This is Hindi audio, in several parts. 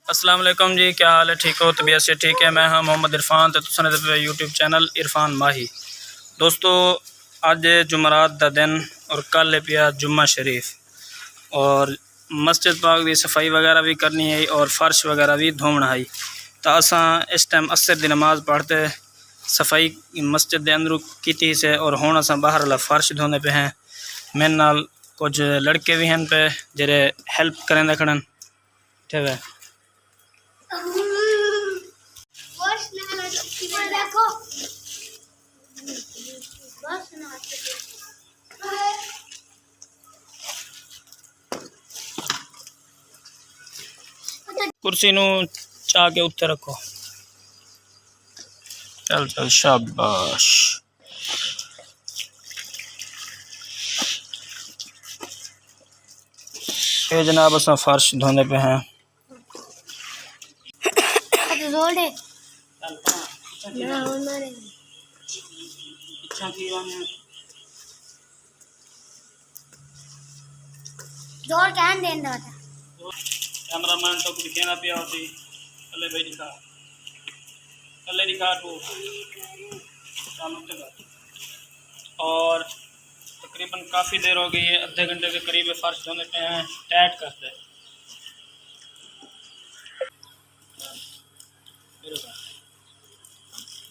अस्सलाम वालेकुम जी, क्या हाल है? ठीक हो? तबीयत से ठीक है? मैं हाँ मोहम्मद इरफान तो तुसां दे यूट्यूब चैनल इरफान माही। दोस्तों अज जुमरात का दिन और कल है पिया जुम्मा शरीफ और मस्जिद पाक की सफाई वगैरह भी करनी है और फर्श वगैरह भी धोना है। तो असा इस टाइम असर की नमाज पढ़ते सफाई मस्जिद के अंदर की से और हुण असा बाहर वाला फर्श धोने पे हैं। मेरे नाल कुछ लड़के भी हैं पे जेरे हेल्प करें खड़न। ठीक है कुर्सी नू चा के उत्ते रखो। चल चल शाबाश। ये जनाब असा फर्श धोने पे हैं। जोर कैन देंदा था कैमरामैन तो दिखेना पिया होती अल्ले भाई दिखा अल्ले दिखा तो और तकरीबन काफ़ी देर हो गई है, आधे घंटे के करीब फर्श धोने पे हैं। टाइट करते हैं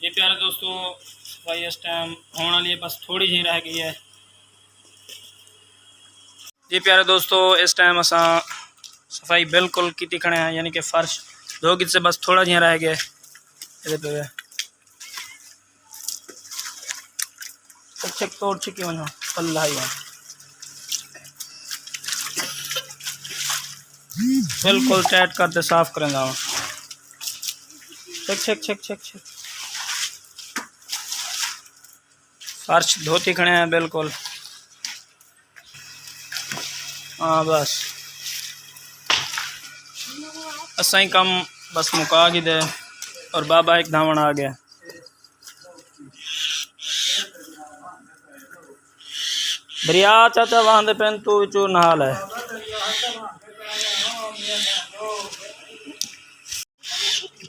ये प्यारे दोस्तों सफाई इस टाइम होने वाली है, बस थोड़ी जी रह गई है। जी प्यारे दोस्तों इस टाइम असा सफाई बिल्कुल की खड़े हैं, यानी कि फर्श दो गित से बस थोड़ा जी रह गया। चेक तोड़ छिकी वनो अल्लाह ही बिल्कुल टाइट करते साफ करेंगे। Check check check check check फर्श धोती खड़े हैं बिल्कुल। हाँ बस असा ही कम बस मुका ही दे और बाबा एक धावण आ गया। दरिया चाचा वहां दे पेन तू चू नहाल है।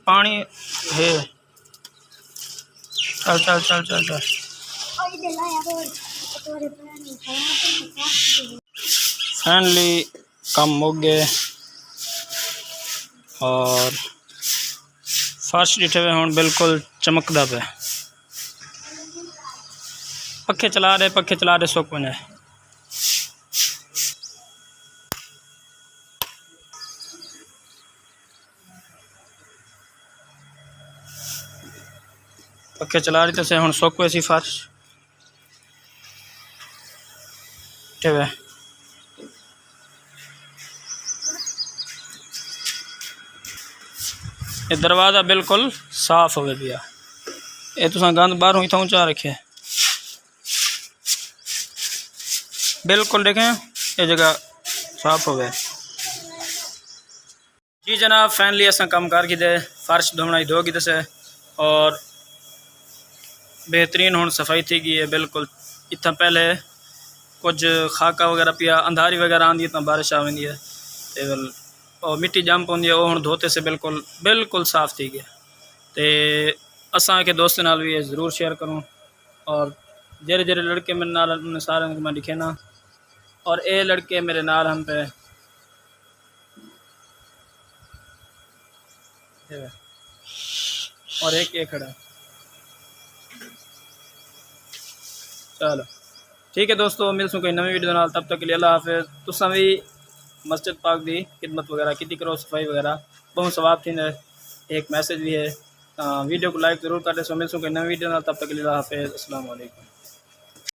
पानी है चल चल चल चल चल फाइनली कम हो गए और फर्श डिठे हुए हूँ बिल्कुल चमकदा पे। पखे चला रहे सुख बने। पखे चला रही तो हूँ सुख पे सी फर्श ठीक है। ये दरवाज़ा बिल्कुल साफ हो पिया। ये तुसा गंद बाहरों ही चा रखे बिल्कुल देखें ये जगह साफ हो गए। जी जनाब फाइनली असा कम कर दे फर्श धोना ही धोगी दसे और बेहतरीन हुण सफाई थी गई है बिल्कुल। इतना पहले कुछ खाका वगैरह पिया अंधारी वगैरह आँदी तो बारिश आ वेंदी है और मिट्टी जम पौंदी है वो हुण धोते से बिल्कुल बिल्कुल साफ थी गया। तो असा के दोस्तों नाल भी ज़रूर शेयर करूँ और जेरे जेरे लड़के मेरे नाल उन्हें सारे मैं दिखे ना और ये लड़के मेरे नाल हम पे और एक खड़ा। चलो ठीक है दोस्तों मिल सूँ कोई नवी वीडियो नाल, तब तक के लिए अल्लाह हाफिज़। तुसां भी मस्जिद पाक की खिदमत वगैरह की करो सफाई वगैरह बहुत सवाब थी। एक मैसेज भी है वीडियो को लाइक जरूर कर दे। सो मिल सूँ कोई नवी वीडियो नाल, तब तक के लिए अल्लाह हाफिज़। अस्सलाम वालेकुम।